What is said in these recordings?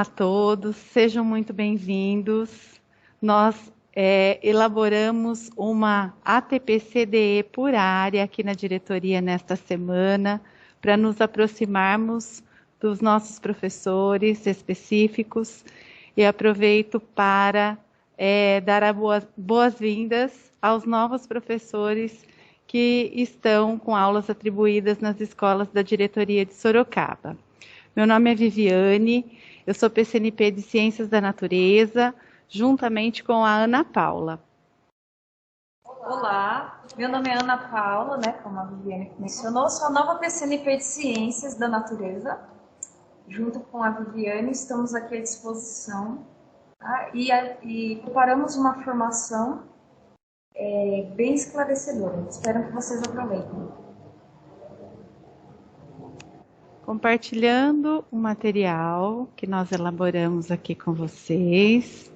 Olá a todos, sejam muito bem-vindos. Nós elaboramos uma ATP-CDE por área aqui na diretoria nesta semana, para nos aproximarmos dos nossos professores específicos, e aproveito para dar as boas-vindas aos novos professores que estão com aulas atribuídas nas escolas da diretoria de Sorocaba. Meu nome é Viviane, eu sou PCNP de Ciências da Natureza, juntamente com a Ana Paula. Olá, meu nome é Ana Paula, como a Viviane mencionou, sou a nova PCNP de Ciências da Natureza. Junto com a Viviane, estamos aqui à disposição, tá? e preparamos uma formação bem esclarecedora. Espero que vocês aproveitem. Compartilhando o material que nós elaboramos aqui com vocês.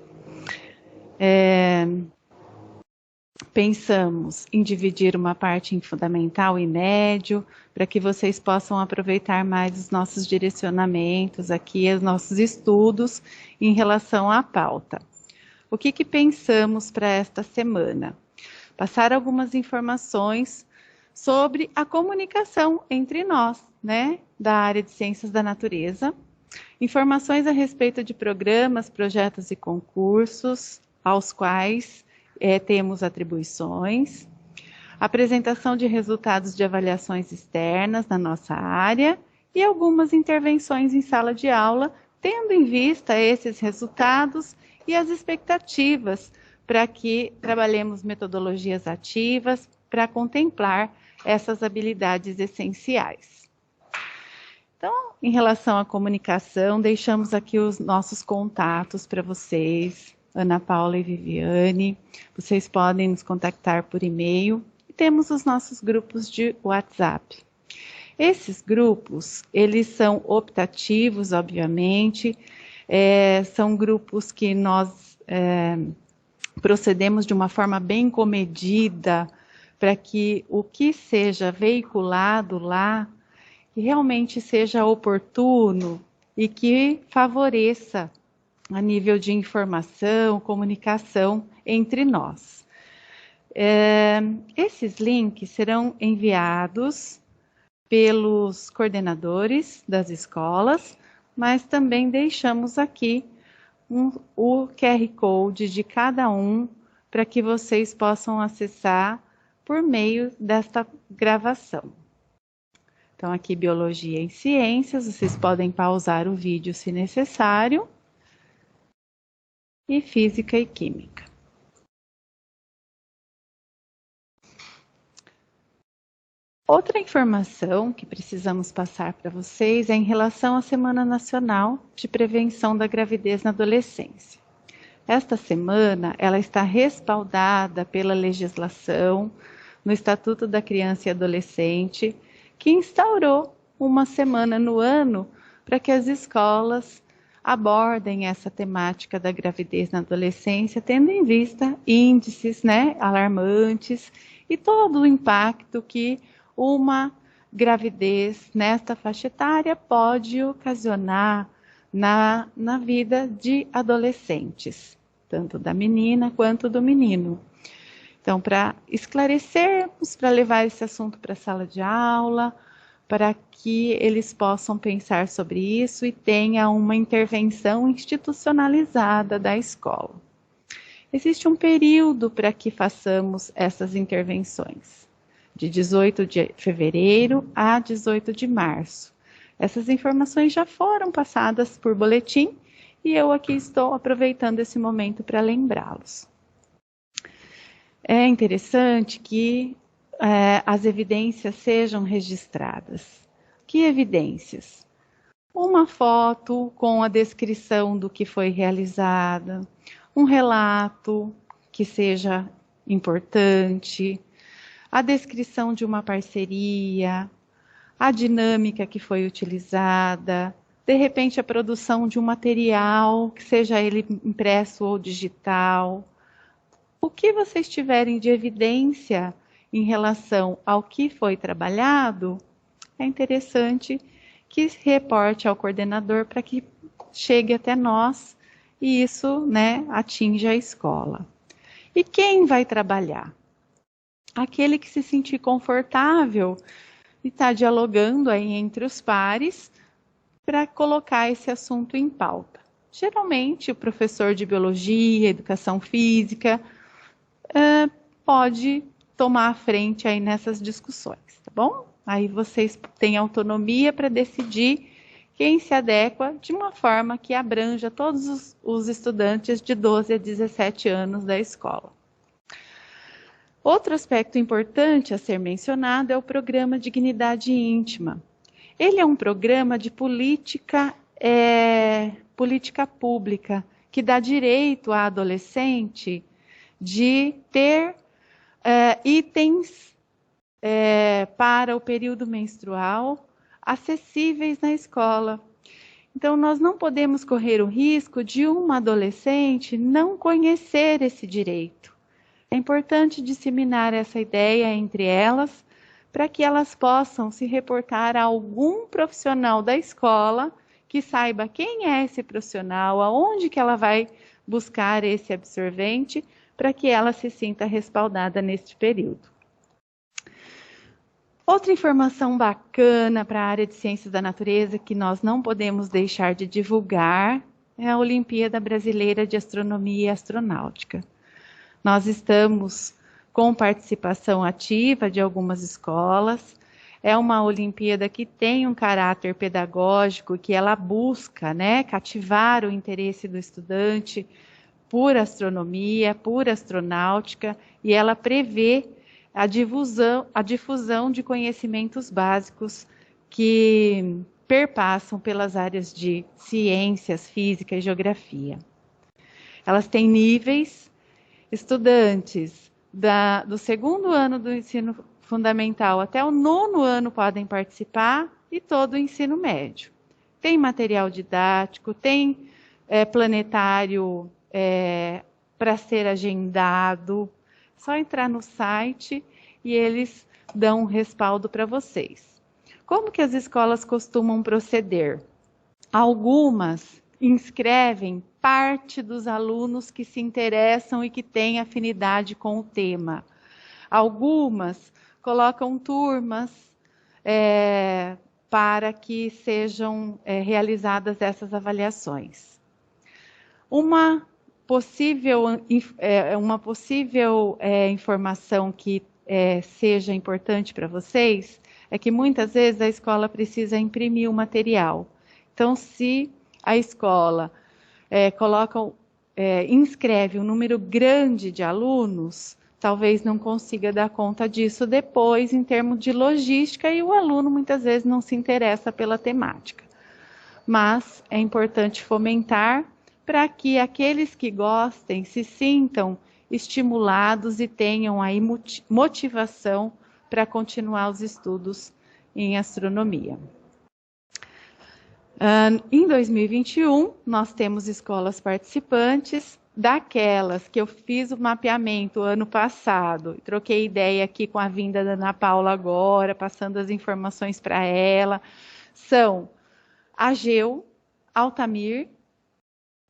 Pensamos em dividir uma parte em fundamental e médio, para que vocês possam aproveitar mais os nossos direcionamentos aqui, os nossos estudos em relação à pauta. O que pensamos para esta semana? Passar algumas informações sobre a comunicação entre nós, da área de Ciências da Natureza, informações a respeito de programas, projetos e concursos, aos quais temos atribuições, apresentação de resultados de avaliações externas na nossa área e algumas intervenções em sala de aula, tendo em vista esses resultados e as expectativas para que trabalhemos metodologias ativas para contemplar essas habilidades essenciais. Então, em relação à comunicação, deixamos aqui os nossos contatos para vocês, Ana Paula e Viviane. Vocês podem nos contactar por e-mail e temos os nossos grupos de WhatsApp. Esses grupos, eles são optativos, obviamente, são grupos que nós procedemos de uma forma bem comedida para que o que seja veiculado lá que realmente seja oportuno e que favoreça a nível de informação, comunicação entre nós. Esses links serão enviados pelos coordenadores das escolas, mas também deixamos aqui o QR Code de cada um para que vocês possam acessar por meio desta gravação. Então, aqui Biologia e Ciências, vocês podem pausar o vídeo se necessário. E Física e Química. Outra informação que precisamos passar para vocês é em relação à Semana Nacional de Prevenção da Gravidez na Adolescência. Esta semana, ela está respaldada pela legislação no Estatuto da Criança e Adolescente, que instaurou uma semana no ano para que as escolas abordem essa temática da gravidez na adolescência, tendo em vista índices alarmantes e todo o impacto que uma gravidez nesta faixa etária pode ocasionar na vida de adolescentes, tanto da menina quanto do menino. Então, para esclarecermos, para levar esse assunto para a sala de aula, para que eles possam pensar sobre isso e tenha uma intervenção institucionalizada da escola. Existe um período para que façamos essas intervenções, de 18 de fevereiro a 18 de março. Essas informações já foram passadas por boletim e eu aqui estou aproveitando esse momento para lembrá-los. É interessante que as evidências sejam registradas. Que evidências? Uma foto com a descrição do que foi realizado, um relato que seja importante, a descrição de uma parceria, a dinâmica que foi utilizada, de repente a produção de um material, que seja ele impresso ou digital. O que vocês tiverem de evidência em relação ao que foi trabalhado, é interessante que reporte ao coordenador para que chegue até nós e isso, né, atinja a escola. E quem vai trabalhar? Aquele que se sentir confortável e está dialogando aí entre os pares para colocar esse assunto em pauta. Geralmente, o professor de biologia, educação física, pode tomar a frente aí nessas discussões, tá bom? Aí vocês têm autonomia para decidir quem se adequa de uma forma que abranja todos os estudantes de 12 a 17 anos da escola. Outro aspecto importante a ser mencionado é o programa Dignidade Íntima. Ele é um programa de política pública que dá direito à adolescente de ter itens para o período menstrual acessíveis na escola. Então, nós não podemos correr o risco de uma adolescente não conhecer esse direito. É importante disseminar essa ideia entre elas, para que elas possam se reportar a algum profissional da escola que saiba quem é esse profissional, aonde que ela vai buscar esse absorvente, para que ela se sinta respaldada neste período. Outra informação bacana para a área de ciências da natureza que nós não podemos deixar de divulgar é a Olimpíada Brasileira de Astronomia e Astronáutica. Nós estamos com participação ativa de algumas escolas. É uma Olimpíada que tem um caráter pedagógico, que ela busca, né, cativar o interesse do estudante por astronomia, por astronáutica, e ela prevê a difusão de conhecimentos básicos que perpassam pelas áreas de ciências, física e geografia. Elas têm níveis, estudantes do segundo ano do ensino fundamental até o 9º ano podem participar e todo o ensino médio. Tem material didático, tem planetário para ser agendado. Só entrar no site e eles dão um respaldo para vocês. Como que as escolas costumam proceder? Algumas inscrevem parte dos alunos que se interessam e que têm afinidade com o tema. Algumas colocam turmas para que sejam realizadas essas avaliações. Uma possível informação que seja importante para vocês é que muitas vezes a escola precisa imprimir o material. Então, se a escola inscreve um número grande de alunos, talvez não consiga dar conta disso depois em termos de logística e o aluno muitas vezes não se interessa pela temática. Mas é importante fomentar para que aqueles que gostem se sintam estimulados e tenham aí motivação para continuar os estudos em astronomia. Em 2021, nós temos escolas participantes, daquelas que eu fiz o mapeamento ano passado, troquei ideia aqui com a vinda da Ana Paula agora, passando as informações para ela, são Ageu, Altamir,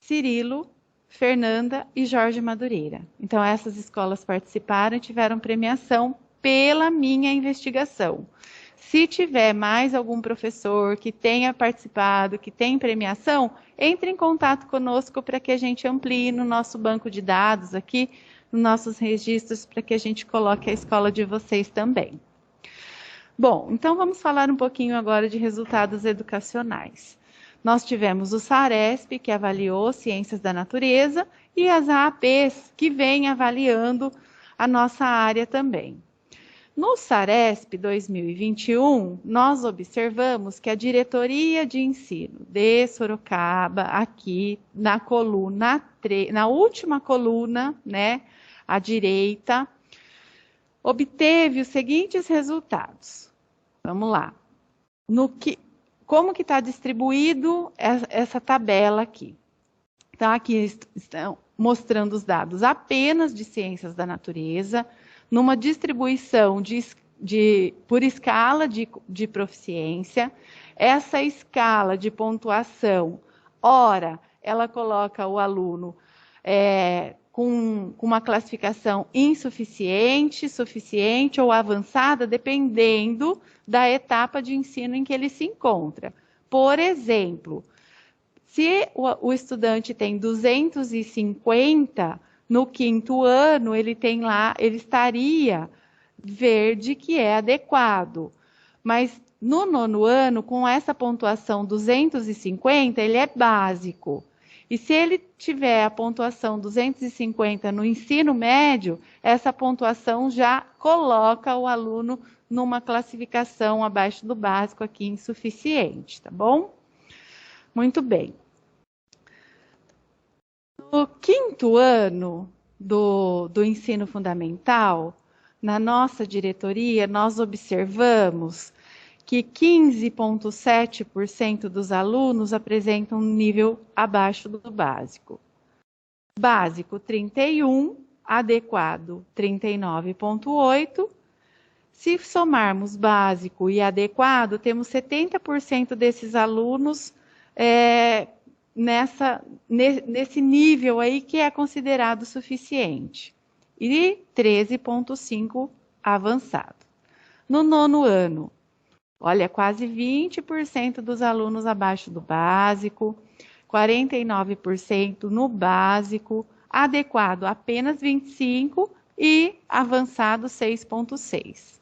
Cirilo, Fernanda e Jorge Madureira. Então, essas escolas participaram e tiveram premiação pela minha investigação. Se tiver mais algum professor que tenha participado, que tem premiação, entre em contato conosco para que a gente amplie no nosso banco de dados aqui, nos nossos registros, para que a gente coloque a escola de vocês também. Bom, então vamos falar um pouquinho agora de resultados educacionais. Nós tivemos o SARESP, que avaliou Ciências da Natureza, e as AAPs, que vêm avaliando a nossa área também. No SARESP 2021, nós observamos que a Diretoria de Ensino de Sorocaba, aqui na coluna, na última coluna, né, à direita, obteve os seguintes resultados. Vamos lá. Como que está distribuído essa tabela aqui? Então, aqui estão mostrando os dados apenas de Ciências da Natureza, numa distribuição por escala de proficiência. Essa escala de pontuação Ora, ela coloca o aluno com uma classificação insuficiente, suficiente ou avançada, dependendo da etapa de ensino em que ele se encontra. Por exemplo, se o estudante tem 250, no quinto ano ele estaria verde, que é adequado. Mas no nono ano, com essa pontuação 250, ele é básico. E se ele tiver a pontuação 250 no ensino médio, essa pontuação já coloca o aluno numa classificação abaixo do básico aqui, insuficiente, tá bom? Muito bem. No quinto ano do ensino fundamental, na nossa diretoria, nós observamos que 15,7% dos alunos apresentam um nível abaixo do básico. Básico 31, adequado 39,8. Se somarmos básico e adequado, temos 70% desses alunos nesse nível aí que é considerado suficiente. E 13,5 avançado. No nono ano, olha, quase 20% dos alunos abaixo do básico, 49% no básico, adequado apenas 25% e avançado 6,6%.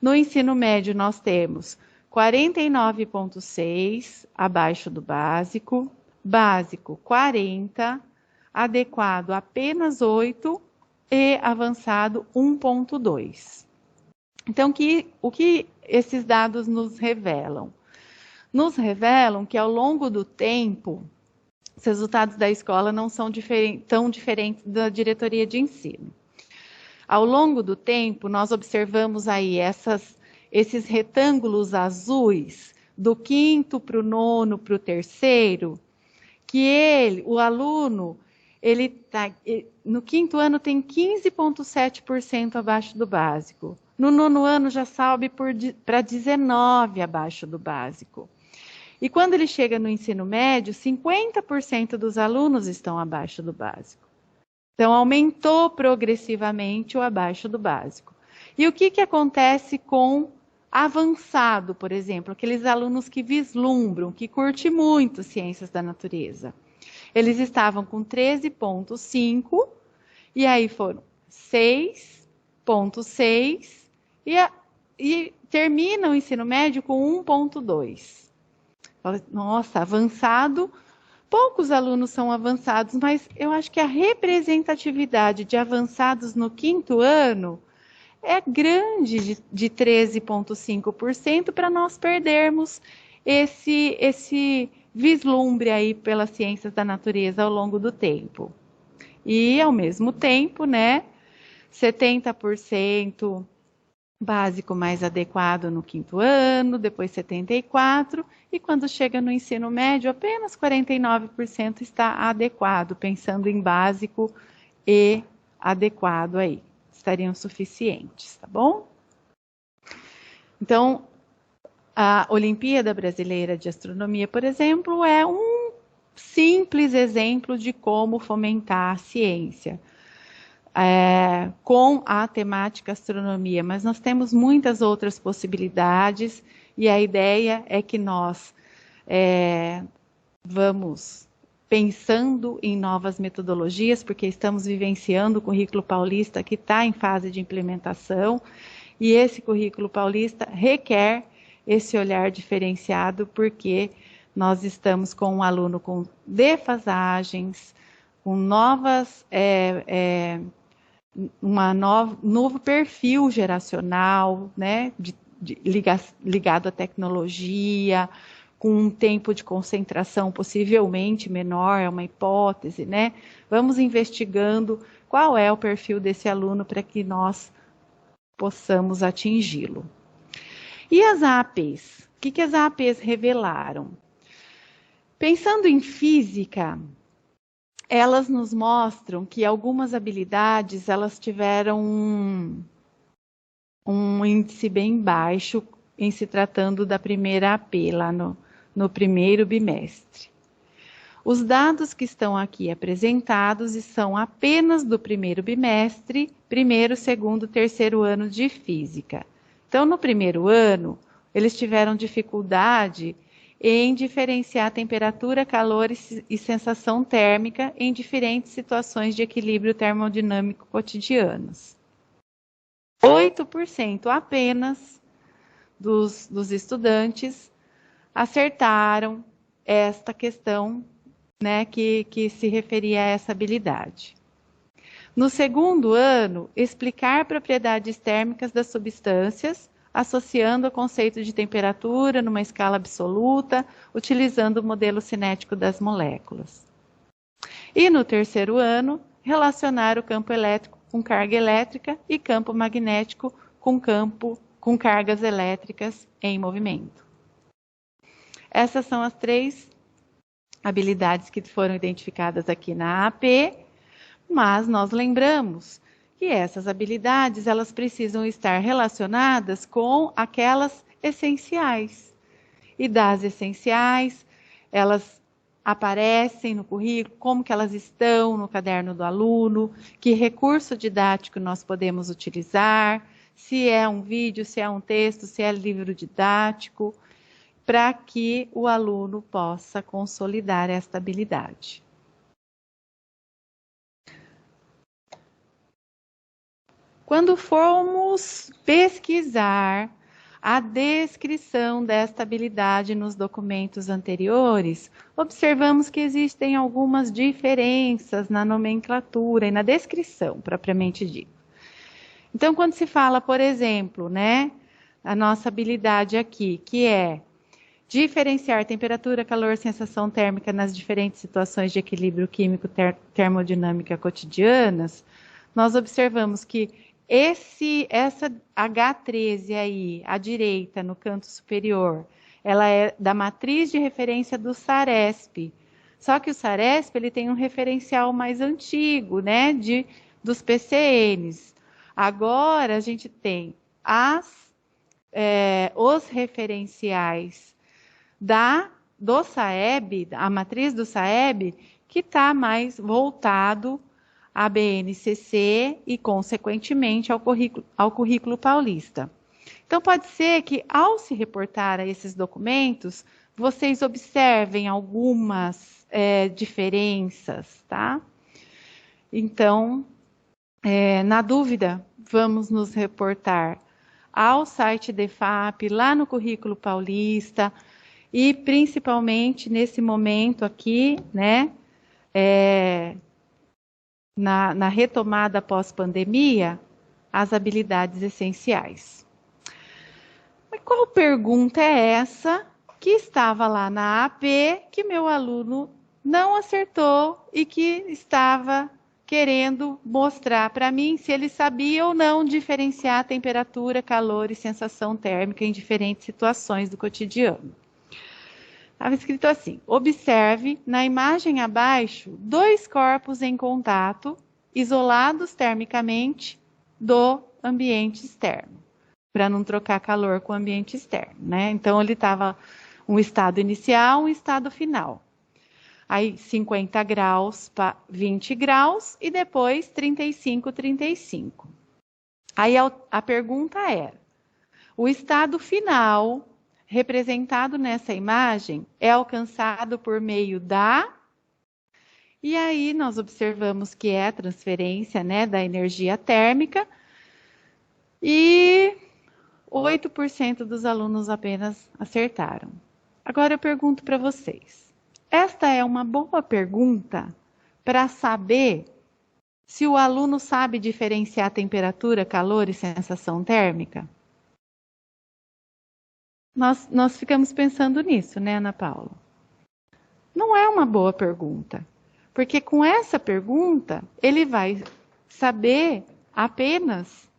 No ensino médio, nós temos 49,6% abaixo do básico, básico 40%, adequado apenas 8% e avançado 1,2%. Então, o que esses dados nos revelam? Nos revelam que ao longo do tempo, os resultados da escola não são tão diferentes da diretoria de ensino. Ao longo do tempo, nós observamos aí esses retângulos azuis, do quinto para o nono para o terceiro, que o aluno, no quinto ano tem 15,7% abaixo do básico. No nono ano já sobe para 19% abaixo do básico. E quando ele chega no ensino médio, 50% dos alunos estão abaixo do básico. Então, aumentou progressivamente o abaixo do básico. E o que acontece com avançado, por exemplo, aqueles alunos que vislumbram, que curtem muito ciências da natureza? Eles estavam com 13,5 e aí foram 6,6 e terminam o ensino médio com 1,2. Nossa, avançado, poucos alunos são avançados, mas eu acho que a representatividade de avançados no quinto ano é grande, de 13,5%, para nós perdermos esse vislumbre aí pelas ciências da natureza ao longo do tempo. E, ao mesmo tempo, 70% básico mais adequado no quinto ano, depois 74%, e quando chega no ensino médio, apenas 49% está adequado, pensando em básico e adequado aí. Estariam suficientes, tá bom? Então, a Olimpíada Brasileira de Astronomia, por exemplo, é um simples exemplo de como fomentar a ciência com a temática astronomia, mas nós temos muitas outras possibilidades e a ideia é que nós vamos pensando em novas metodologias, porque estamos vivenciando o currículo paulista que está em fase de implementação, e esse currículo paulista requer esse olhar diferenciado, porque nós estamos com um aluno com defasagens, com novo perfil geracional, ligado à tecnologia, com um tempo de concentração possivelmente menor, é uma hipótese, Vamos investigando qual é o perfil desse aluno para que nós possamos atingi-lo. E as APs? O que as APs revelaram? Pensando em física, elas nos mostram que algumas habilidades elas tiveram um índice bem baixo em se tratando da primeira AP, lá no primeiro bimestre. Os dados que estão aqui apresentados são apenas do primeiro bimestre, primeiro, segundo, terceiro ano de física. Então, no primeiro ano, eles tiveram dificuldade em diferenciar temperatura, calor e sensação térmica em diferentes situações de equilíbrio termodinâmico cotidianos. 8% apenas dos estudantes acertaram esta questão, né, que se referia a essa habilidade. No segundo ano, explicar propriedades térmicas das substâncias, associando o conceito de temperatura numa escala absoluta, utilizando o modelo cinético das moléculas. E no terceiro ano, relacionar o campo elétrico com carga elétrica e campo magnético com cargas elétricas em movimento. Essas são as 3 habilidades que foram identificadas aqui na AP, mas nós lembramos que essas habilidades elas precisam estar relacionadas com aquelas essenciais. E das essenciais, elas aparecem no currículo, como que elas estão no caderno do aluno, que recurso didático nós podemos utilizar, se é um vídeo, se é um texto, se é livro didático, para que o aluno possa consolidar esta habilidade. Quando formos pesquisar a descrição desta habilidade nos documentos anteriores, observamos que existem algumas diferenças na nomenclatura e na descrição, propriamente dita. Então, quando se fala, por exemplo, né, a nossa habilidade aqui, que é diferenciar temperatura, calor, sensação térmica nas diferentes situações de equilíbrio químico termodinâmica cotidianas, nós observamos que essa H13 aí, à direita, no canto superior, ela é da matriz de referência do SARESP. Só que o SARESP ele tem um referencial mais antigo, né, dos PCNs. Agora a gente tem os referenciais do SAEB, a matriz do SAEB, que está mais voltado à BNCC e, consequentemente, ao currículo paulista. Então, pode ser que, ao se reportar a esses documentos, vocês observem algumas diferenças, tá? Então, na dúvida, vamos nos reportar ao site DEFAP, lá no currículo paulista, e principalmente nesse momento aqui, né, na retomada pós-pandemia, as habilidades essenciais. Mas qual pergunta é essa que estava lá na AP que meu aluno não acertou e que estava querendo mostrar para mim se ele sabia ou não diferenciar temperatura, calor e sensação térmica em diferentes situações do cotidiano? Estava escrito assim: observe na imagem abaixo 2 corpos em contato, isolados termicamente do ambiente externo, para não trocar calor com o ambiente externo, né? Então ele estava um estado inicial, um estado final. Aí 50 graus para 20 graus e depois 35, 35. Aí a pergunta era: o estado final representado nessa imagem é alcançado por meio da... E aí nós observamos que é a transferência, né, da energia térmica, e 8% dos alunos apenas acertaram. Agora eu pergunto para vocês, esta é uma boa pergunta para saber se o aluno sabe diferenciar temperatura, calor e sensação térmica? Nós ficamos pensando nisso, né, Ana Paula? Não é uma boa pergunta, porque com essa pergunta ele vai saber apenas,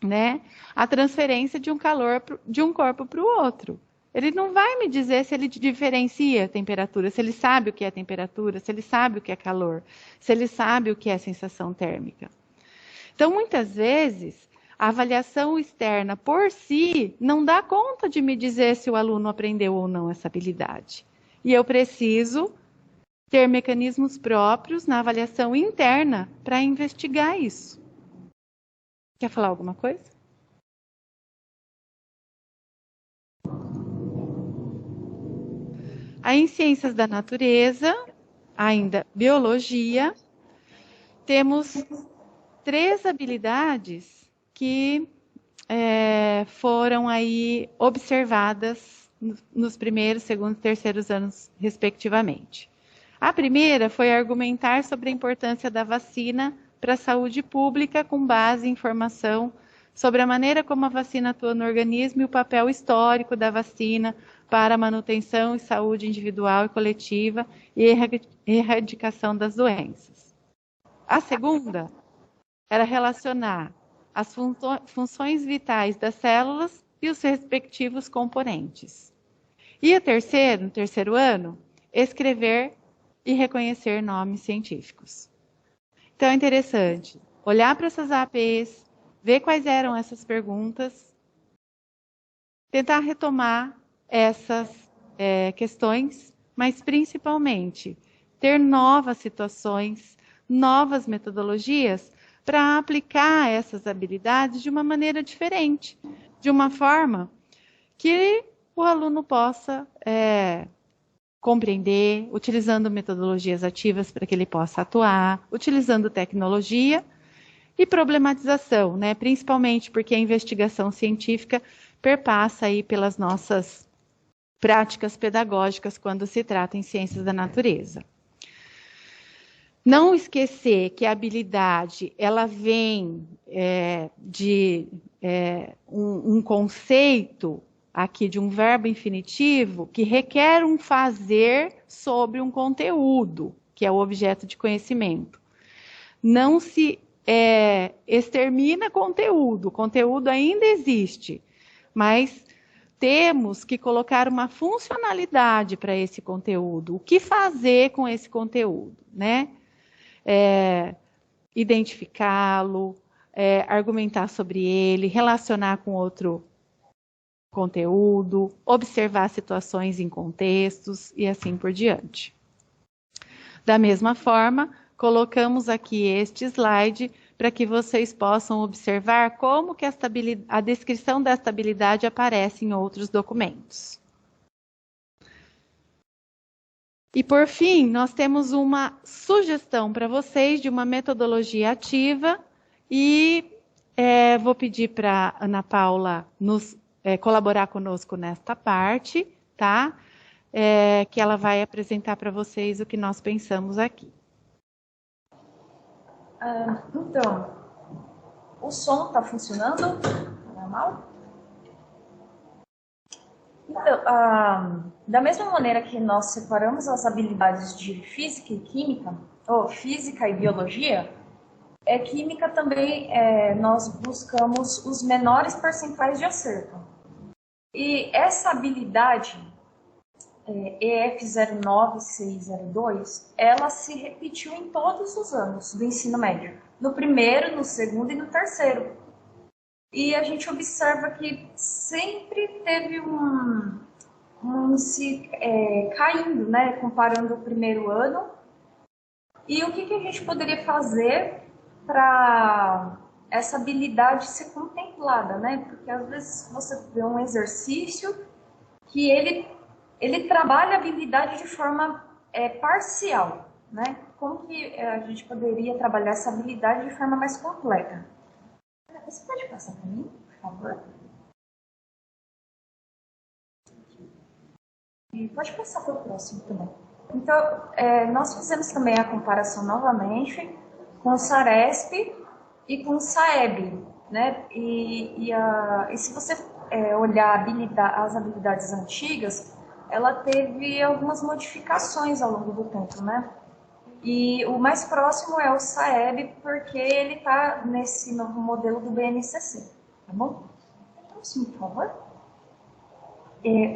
né, a transferência de um calor de um corpo para o outro. Ele não vai me dizer se ele diferencia a temperatura, se ele sabe o que é temperatura, se ele sabe o que é calor, se ele sabe o que é sensação térmica. Então, muitas vezes, a avaliação externa por si não dá conta de me dizer se o aluno aprendeu ou não essa habilidade. E eu preciso ter mecanismos próprios na avaliação interna para investigar isso. Quer falar alguma coisa? Aí, em ciências da natureza, ainda biologia, temos 3 habilidades que foram aí observadas nos primeiros, segundo e terceiros anos, respectivamente. A primeira foi argumentar sobre a importância da vacina para a saúde pública com base em informação sobre a maneira como a vacina atua no organismo e o papel histórico da vacina para a manutenção e saúde individual e coletiva e erradicação das doenças. A segunda era relacionar as funções vitais das células e os respectivos componentes. E a terceira, no terceiro ano, escrever e reconhecer nomes científicos. Então é interessante olhar para essas APs, ver quais eram essas perguntas, tentar retomar essas questões, mas principalmente ter novas situações, novas metodologias para aplicar essas habilidades de uma maneira diferente, de uma forma que o aluno possa compreender, utilizando metodologias ativas para que ele possa atuar, utilizando tecnologia e problematização, né? Principalmente porque a investigação científica perpassa aí pelas nossas práticas pedagógicas quando se trata em ciências da natureza. Não esquecer que a habilidade ela vem de um conceito aqui de um verbo infinitivo que requer um fazer sobre um conteúdo, que é o objeto de conhecimento. Não se extermina conteúdo, o conteúdo ainda existe, mas temos que colocar uma funcionalidade para esse conteúdo. O que fazer com esse conteúdo, né? Identificá-lo, argumentar sobre ele, relacionar com outro conteúdo, observar situações em contextos e assim por diante. Da mesma forma, colocamos aqui este slide para que vocês possam observar como que a descrição desta habilidade aparece em outros documentos. E por fim, nós temos uma sugestão para vocês de uma metodologia ativa e vou pedir para a Ana Paula nos colaborar conosco nesta parte, tá? Que ela vai apresentar para vocês o que nós pensamos aqui. Então, o som está funcionando? Normal? Então, da mesma maneira que nós separamos as habilidades de física e química, ou física e biologia, química também nós buscamos os menores percentuais de acerto. E essa habilidade, EF09602, ela se repetiu em todos os anos do ensino médio, no primeiro, no segundo e no terceiro. E a gente observa que sempre teve um índice caindo, né, comparando o primeiro ano. E o que a gente poderia fazer para essa habilidade ser contemplada, né? Porque às vezes você vê um exercício que ele trabalha a habilidade de forma parcial, né? Como que a gente poderia trabalhar essa habilidade de forma mais completa? Você pode passar para mim, por favor? E pode passar para o próximo também. Então, nós fizemos também a comparação novamente com o SARESP e com o SAEB, né? E se você olhar as habilidades antigas, ela teve algumas modificações ao longo do tempo, né? E o mais próximo é o SAEB, porque ele está nesse novo modelo do BNCC, tá bom? Próximo, por favor.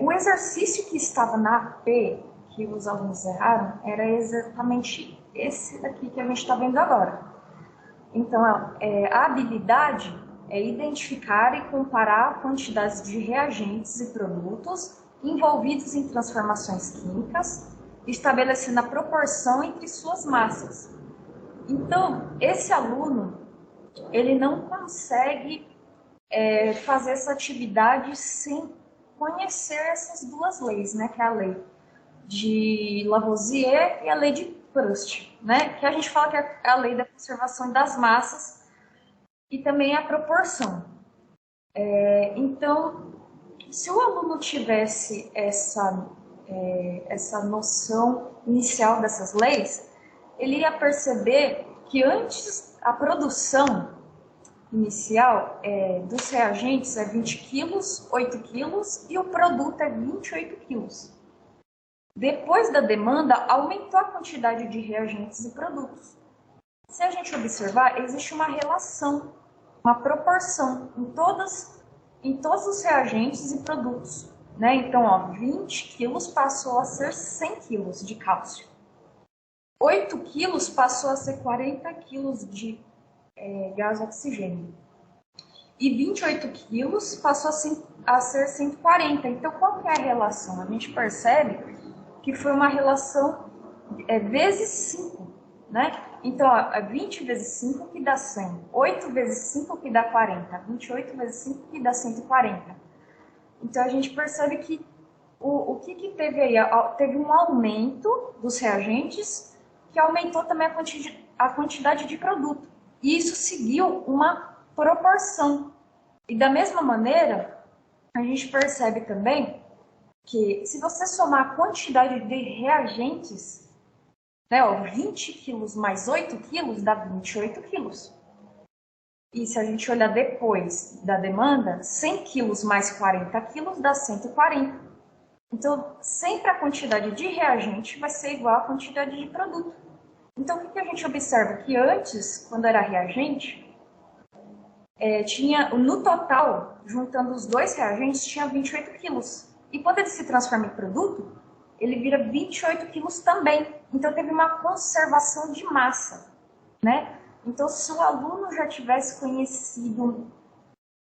O exercício que estava na AP, que os alunos erraram, era exatamente esse daqui que a gente está vendo agora. Então, a habilidade é identificar e comparar quantidades de reagentes e produtos envolvidos em transformações químicas estabelecendo a proporção entre suas massas. Então, esse aluno, ele não consegue fazer essa atividade sem conhecer essas duas leis, né? Que é a lei de Lavoisier e a lei de Proust, né? Que a gente fala que é a lei da conservação das massas e também a proporção. Então, se o aluno tivesse essa noção inicial dessas leis, ele ia perceber que antes a produção inicial dos reagentes é 20 quilos, 8 quilos e o produto é 28 quilos. Depois da demanda, aumentou a quantidade de reagentes e produtos. Se a gente observar, existe uma relação, uma proporção em todos os reagentes e produtos. Né? Então, ó, 20 quilos passou a ser 100 quilos de cálcio. 8 quilos passou a ser 40 quilos de gás oxigênio. E 28 quilos passou a ser 140. Então, qual que é a relação? A gente percebe que foi uma relação vezes 5, né? Então, ó, 20 vezes 5 que dá 100, 8 vezes 5 que dá 40, 28 vezes 5 que dá 140. Então, a gente percebe que o que teve aí? Teve um aumento dos reagentes, que aumentou também a quantidade de produto. E isso seguiu uma proporção. E da mesma maneira, a gente percebe também que se você somar a quantidade de reagentes, né, ó, 20 quilos mais 8 quilos dá 28 quilos. E se a gente olhar depois da demanda, 100 quilos mais 40 quilos dá 140. Então, sempre a quantidade de reagente vai ser igual à quantidade de produto. Então, o que a gente observa? Que antes, quando era reagente, tinha, no total, juntando os dois reagentes, tinha 28 quilos. E quando ele se transforma em produto, ele vira 28 quilos também. Então, teve uma conservação de massa, né? Então, se o aluno já tivesse conhecido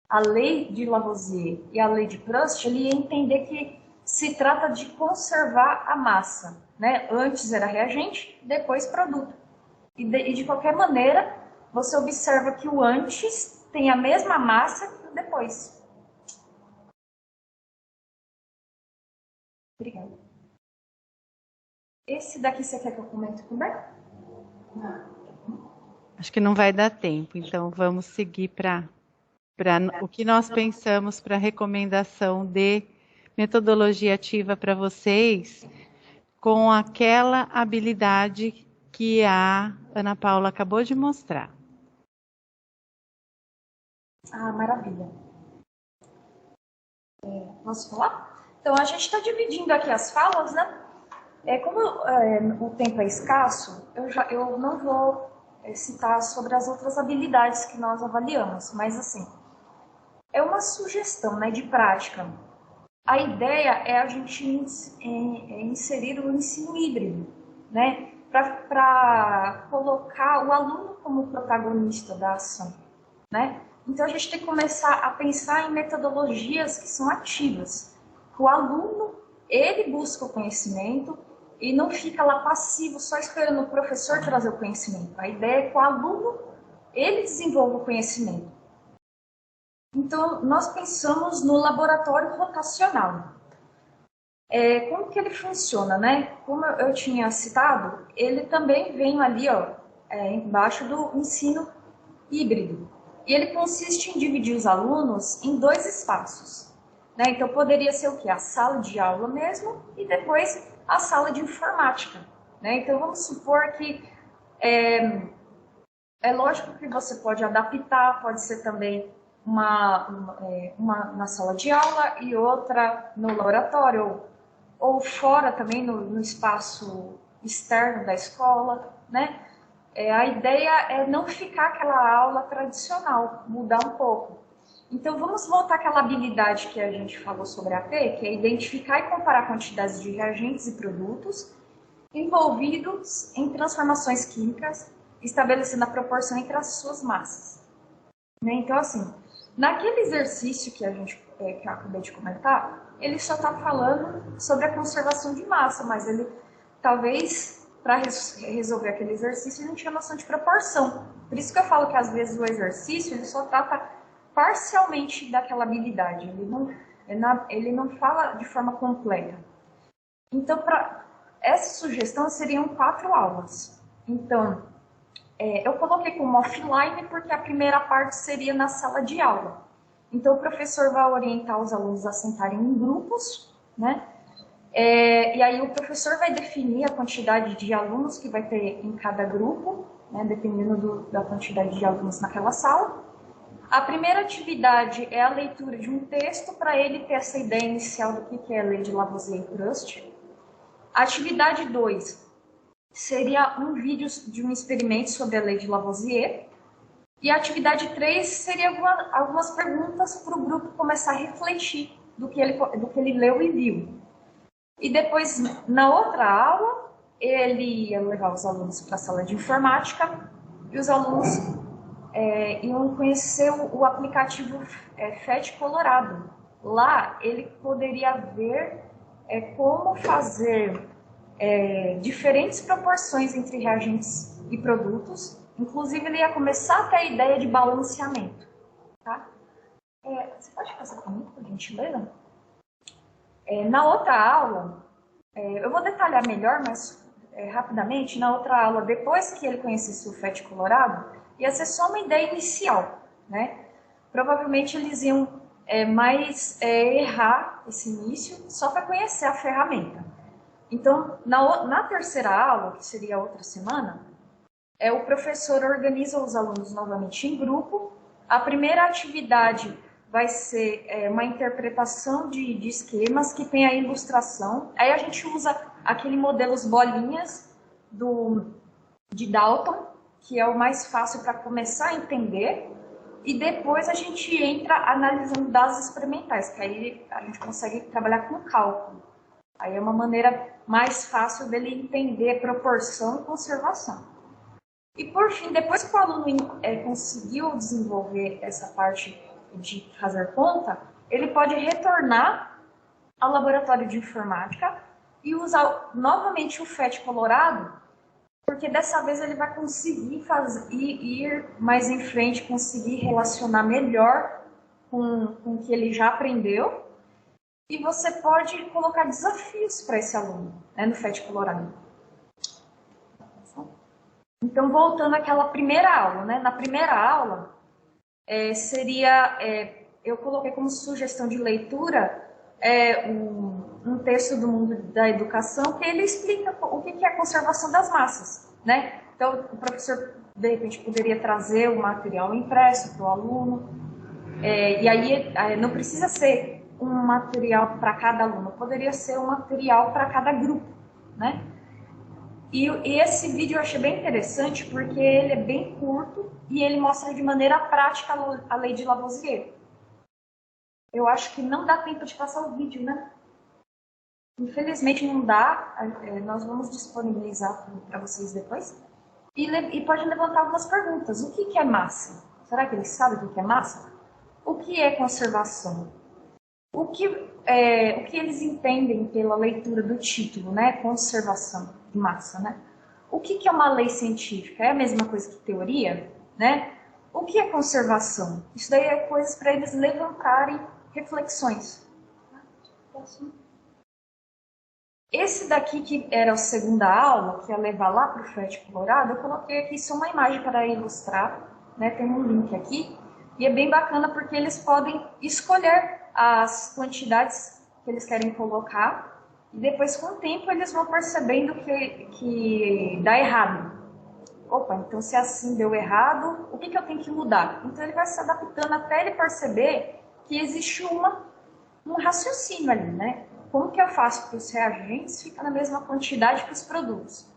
a lei de Lavoisier e a lei de Proust, ele ia entender que se trata de conservar a massa, né? Antes era reagente, depois produto. E de qualquer maneira, você observa que o antes tem a mesma massa que o depois. Obrigada. Esse daqui você quer que eu comente também? Acho que não vai dar tempo, então vamos seguir para o que nós pensamos para a recomendação de metodologia ativa para vocês, com aquela habilidade que a Ana Paula acabou de mostrar. Ah, maravilha. Posso falar? Então, a gente está dividindo aqui as falas, né? Como o tempo é escasso, eu não vou citar sobre as outras habilidades que nós avaliamos, mas assim, é uma sugestão, né, de prática. A ideia é a gente inserir o ensino híbrido, né, para colocar o aluno como protagonista da ação, né? Então a gente tem que começar a pensar em metodologias que são ativas. O aluno, ele busca o conhecimento e não fica lá passivo, só esperando o professor trazer o conhecimento. A ideia é que o aluno, ele desenvolva o conhecimento. Então, nós pensamos no laboratório vocacional. Como que ele funciona, né? Como eu tinha citado, ele também vem ali, ó, embaixo do ensino híbrido. E ele consiste em dividir os alunos em 2 espaços. Né? Então, poderia ser o quê? A sala de aula mesmo e depois a sala de informática. Né? Então, vamos supor que é lógico que você pode adaptar, pode ser também uma na sala de aula e outra no laboratório, ou fora também no espaço externo da escola, né? A ideia é não ficar aquela aula tradicional, mudar um pouco. Então, vamos voltar àquela habilidade que a gente falou sobre a AP, que é identificar e comparar quantidades de reagentes e produtos envolvidos em transformações químicas, estabelecendo a proporção entre as suas massas. Né? Então, assim, naquele exercício que que eu acabei de comentar, ele só está falando sobre a conservação de massa, mas ele talvez para resolver aquele exercício ele não tinha noção de proporção. Por isso que eu falo que às vezes o exercício ele só trata parcialmente daquela habilidade, ele não fala de forma completa. Então, para essa sugestão seriam 4 aulas. Então, eu coloquei como offline porque a primeira parte seria na sala de aula. Então, o professor vai orientar os alunos a sentarem em grupos, né? E aí o professor vai definir a quantidade de alunos que vai ter em cada grupo, né? Dependendo da quantidade de alunos naquela sala. A primeira atividade é a leitura de um texto para ele ter essa ideia inicial do que é a lei de Lavoisier e Proust. A atividade 2 seria um vídeo de um experimento sobre a lei de Lavoisier. E a atividade 3 seria algumas perguntas para o grupo começar a refletir do que ele leu e viu. E depois, na outra aula, ele ia levar os alunos para a sala de informática e os alunos iam conhecer o aplicativo FET Colorado. Lá ele poderia ver como fazer diferentes proporções entre reagentes e produtos. Inclusive, ele ia começar a ter a ideia de balanceamento. Tá? Você pode passar para mim, por gentileza? Na outra aula, eu vou detalhar melhor, mas rapidamente, na outra aula, depois que ele conhecesse o FET Colorado, ia ser só uma ideia inicial, né? Provavelmente eles iam errar esse início só para conhecer a ferramenta. Então, na terceira aula, que seria a outra semana, o professor organiza os alunos novamente em grupo. A primeira atividade vai ser uma interpretação de esquemas que tem a ilustração. Aí a gente usa aquele modelo bolinhas de Dalton, que é o mais fácil para começar a entender. E depois a gente entra analisando dados experimentais, que aí a gente consegue trabalhar com cálculo. Aí é uma maneira mais fácil dele entender proporção e conservação. E por fim, depois que o aluno conseguiu desenvolver essa parte de fazer conta, ele pode retornar ao laboratório de informática e usar novamente o FET Colorado, porque dessa vez ele vai conseguir ir mais em frente, conseguir relacionar melhor com o que ele já aprendeu. E você pode colocar desafios para esse aluno, né, no FET Colorado. Então, voltando àquela primeira aula, né? Na primeira aula, eu coloquei como sugestão de leitura um texto do mundo da educação que ele explica o que é a conservação das massas, né? Então, o professor, de repente, poderia trazer o material impresso para o aluno, e aí não precisa ser um material para cada aluno, poderia ser um material para cada grupo, né? E esse vídeo eu achei bem interessante porque ele é bem curto e ele mostra de maneira prática a lei de Lavoisier. Eu acho que não dá tempo de passar o vídeo, né? Infelizmente não dá, nós vamos disponibilizar para vocês depois. E pode levantar algumas perguntas. O que é massa? Será que eles sabem o que é massa? O que é conservação? O que eles entendem pela leitura do título, né? Conservação de massa, né? O que é uma lei científica? É a mesma coisa que teoria, né? O que é conservação? Isso daí é coisas para eles levantarem reflexões. Esse daqui que era a segunda aula, que ia levar lá para o FET Colorado, eu coloquei aqui só uma imagem para ilustrar, né? Tem um link aqui, e é bem bacana porque eles podem escolher as quantidades que eles querem colocar, e depois, com o tempo, eles vão percebendo que dá errado. Opa, então se assim deu errado, o que eu tenho que mudar? Então ele vai se adaptando até ele perceber que existe um raciocínio ali, né? Como que eu faço para os reagentes ficar na mesma quantidade que os produtos?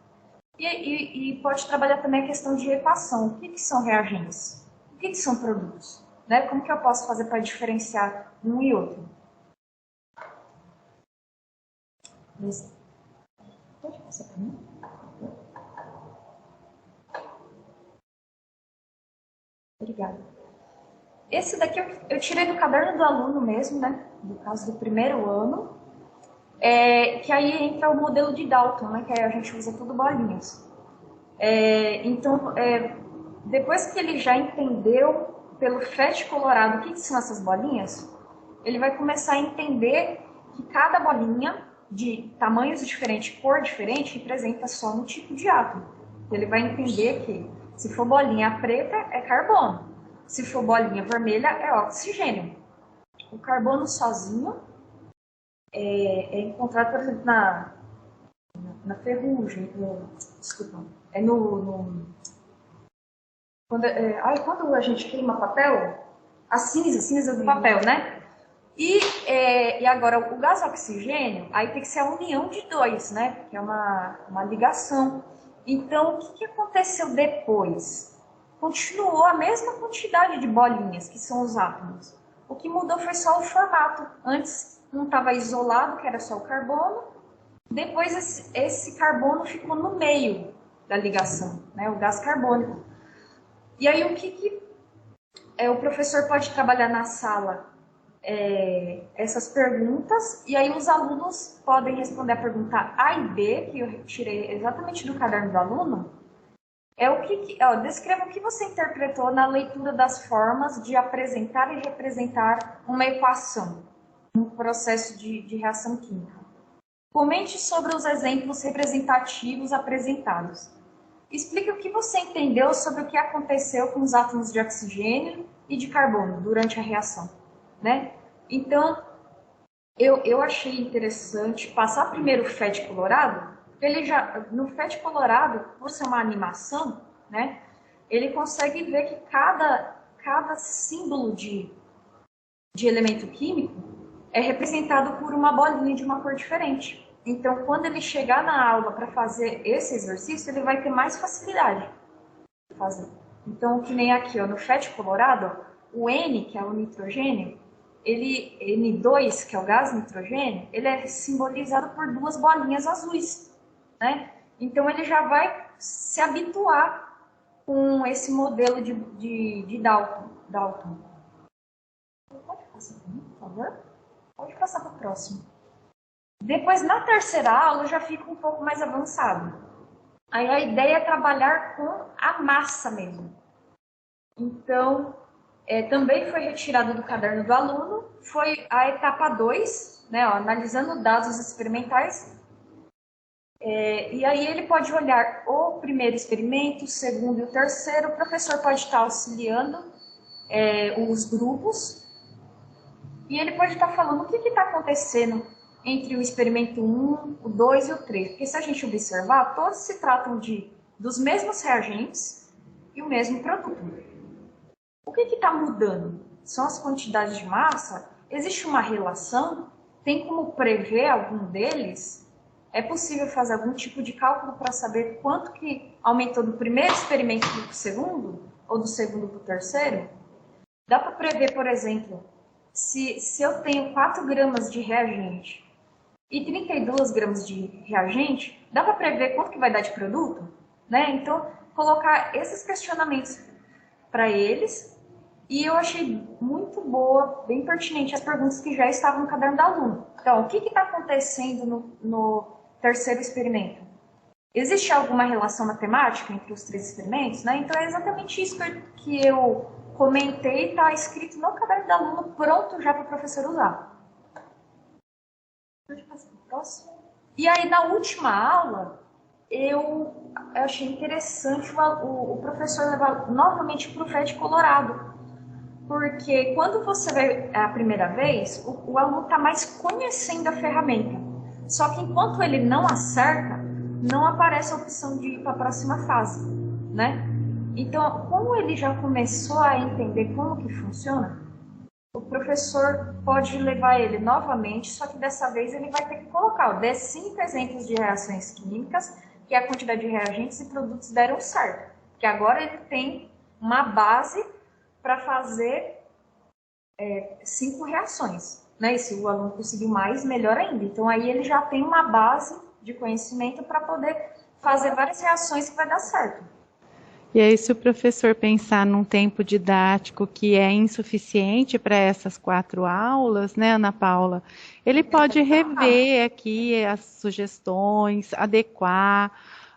E pode trabalhar também a questão de equação. O que são reagentes? O que são produtos? Né? Como que eu posso fazer para diferenciar um e outro? Pode passar para mim? Obrigada. Esse daqui eu tirei do caderno do aluno mesmo, né? No caso do primeiro ano. que aí entra o modelo de Dalton, né, que aí a gente usa tudo bolinhas. Então, depois que ele já entendeu pelo FET colorado o que são essas bolinhas, ele vai começar a entender que cada bolinha, de tamanhos diferentes, cor diferente, representa só um tipo de átomo. Ele vai entender que, se for bolinha preta, é carbono. Se for bolinha vermelha, é oxigênio. O carbono sozinho é encontrado, por exemplo, na ferrugem. Desculpa. Quando a gente queima papel, a cinza do papel, né? E agora, o gás oxigênio, aí tem que ser a união de dois, né? Que é uma ligação. Então, o que aconteceu depois? Continuou a mesma quantidade de bolinhas, que são os átomos. O que mudou foi só o formato. Antes, um estava isolado, que era só o carbono. Depois, esse carbono ficou no meio da ligação, né? O gás carbônico. E aí, o que o professor pode trabalhar na sala? Essas perguntas, e aí os alunos podem responder a pergunta A e B, que eu tirei exatamente do caderno do aluno. Descreva o que você interpretou na leitura das formas de apresentar e representar uma equação, um processo de reação química. Comente sobre os exemplos representativos apresentados. Explique o que você entendeu sobre o que aconteceu com os átomos de oxigênio e de carbono durante a reação, né? Então, eu achei interessante passar primeiro o FET colorado. No FET colorado, por ser uma animação, né, ele consegue ver que cada símbolo de elemento químico é representado por uma bolinha de uma cor diferente. Então, quando ele chegar na aula para fazer esse exercício, ele vai ter mais facilidade de fazer. Então, que nem aqui, no FET colorado, o N, que é o nitrogênio, N2, que é o gás nitrogênio, ele é simbolizado por duas bolinhas azuis, né? Então, ele já vai se habituar com esse modelo de Dalton. Pode passar para mim, por favor? Pode passar para o próximo. Depois, na terceira aula, já fica um pouco mais avançado. Aí a ideia é trabalhar com a massa mesmo. Então, também foi retirado do caderno do aluno, foi a etapa 2, né, analisando dados experimentais. E aí ele pode olhar o primeiro experimento, o segundo e o terceiro. O professor pode estar auxiliando os grupos. E ele pode estar falando o que está acontecendo entre o experimento 1, o 2 e o 3. Porque se a gente observar, todos se tratam dos mesmos reagentes e o mesmo produto. O que está mudando? São as quantidades de massa? Existe uma relação? Tem como prever algum deles? É possível fazer algum tipo de cálculo para saber quanto que aumentou do primeiro experimento para o segundo? Ou do segundo para o terceiro? Dá para prever, por exemplo, se eu tenho 4 gramas de reagente e 32 gramas de reagente, dá para prever quanto que vai dar de produto? Né? Então, colocar esses questionamentos para eles. E eu achei muito boa, bem pertinente, as perguntas que já estavam no caderno do aluno. Então, o que está acontecendo no terceiro experimento? Existe alguma relação matemática entre os 3 experimentos? Né? Então, é exatamente isso que eu comentei, está escrito no caderno do aluno, pronto já para o professor usar. E aí, na última aula, eu achei interessante o professor levar novamente para o FET colorado. Porque quando você vai a primeira vez, o aluno está mais conhecendo a ferramenta. Só que enquanto ele não acerta, não aparece a opção de ir para a próxima fase, né? Então, como ele já começou a entender como que funciona, o professor pode levar ele novamente, só que dessa vez ele vai ter que colocar 5 exemplos de reações químicas, que a quantidade de reagentes e produtos deram certo. Porque agora ele tem uma base para fazer 5 reações, né? E se o aluno conseguir mais, melhor ainda. Então, aí ele já tem uma base de conhecimento para poder fazer várias reações que vai dar certo. E aí, se o professor pensar num tempo didático que é insuficiente para essas 4 aulas, né, Ana Paula, ele pode rever aqui as sugestões, adequar.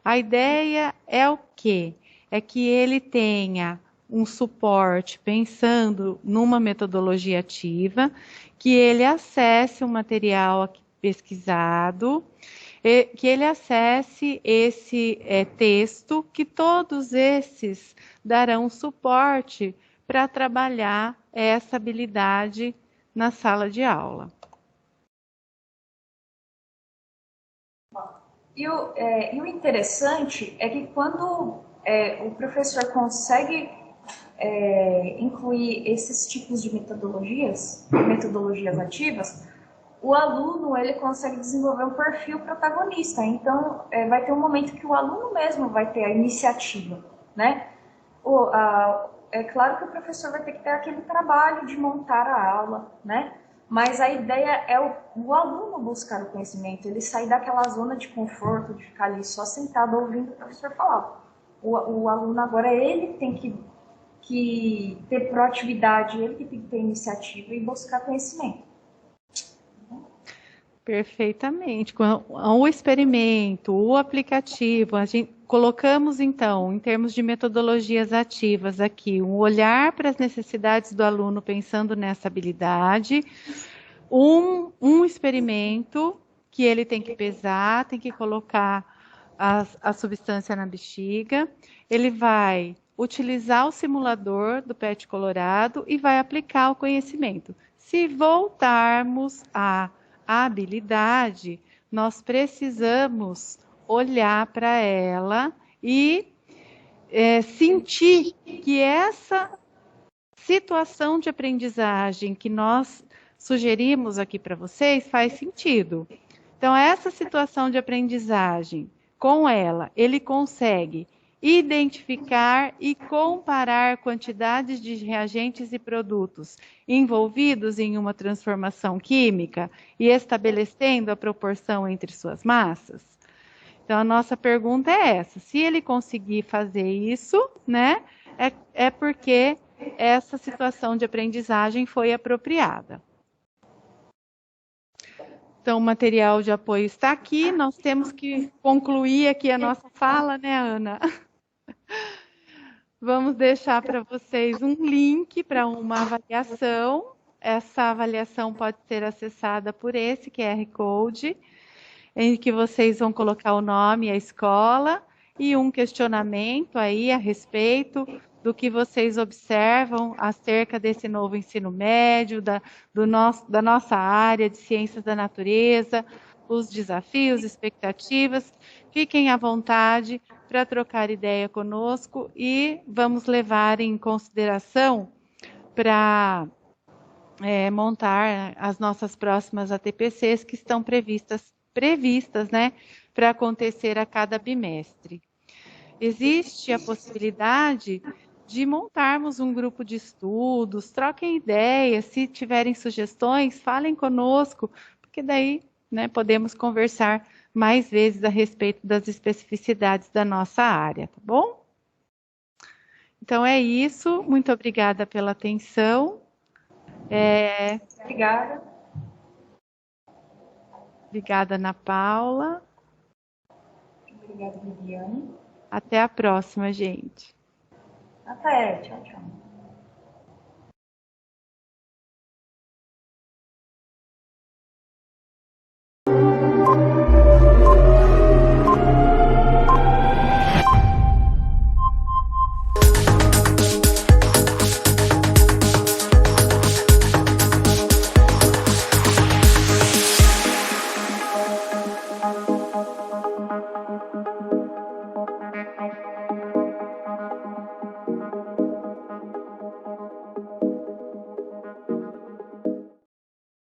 A ideia é o quê? É que ele tenha um suporte pensando numa metodologia ativa, que ele acesse o material aqui pesquisado, que ele acesse esse texto, que todos esses darão suporte para trabalhar essa habilidade na sala de aula. E o interessante é que quando o professor consegue incluir esses tipos de metodologias ativas, o aluno ele consegue desenvolver um perfil protagonista. Então, vai ter um momento que o aluno mesmo vai ter a iniciativa, né? É claro que o professor vai ter que ter aquele trabalho de montar a aula, né? Mas a ideia é o aluno buscar o conhecimento, ele sair daquela zona de conforto, de ficar ali só sentado ouvindo o professor falar. O aluno agora, ele tem que ter proatividade, ele que tem que ter iniciativa e buscar conhecimento. Perfeitamente. Com o experimento, o aplicativo, a gente colocamos então, em termos de metodologias ativas aqui, um olhar para as necessidades do aluno pensando nessa habilidade, um experimento que ele tem que pesar, tem que colocar a substância na bexiga, ele vai utilizar o simulador do PET Colorado e vai aplicar o conhecimento. Se voltarmos à habilidade, nós precisamos olhar para ela e sentir que essa situação de aprendizagem que nós sugerimos aqui para vocês faz sentido. Então, essa situação de aprendizagem, com ela, ele consegue identificar e comparar quantidades de reagentes e produtos envolvidos em uma transformação química e estabelecendo a proporção entre suas massas? Então, a nossa pergunta é essa: se ele conseguir fazer isso, né, é porque essa situação de aprendizagem foi apropriada. Então, o material de apoio está aqui. Nós temos que concluir aqui a nossa fala, né, Ana? Vamos deixar para vocês um link para uma avaliação. Essa avaliação pode ser acessada por esse QR Code, em que vocês vão colocar o nome e a escola e um questionamento aí a respeito do que vocês observam acerca desse novo ensino médio, da nossa área de ciências da natureza, os desafios, expectativas. Fiquem à vontade para trocar ideia conosco e vamos levar em consideração para montar as nossas próximas ATPCs que estão previstas, né, para acontecer a cada bimestre. Existe a possibilidade de montarmos um grupo de estudos, troquem ideias, se tiverem sugestões, falem conosco, porque daí, né, podemos conversar mais vezes a respeito das especificidades da nossa área, tá bom? Então é isso, muito obrigada pela atenção. Obrigada. Obrigada, Ana Paula. Obrigada, Viviane. Até a próxima, gente. Até, tchau, tchau.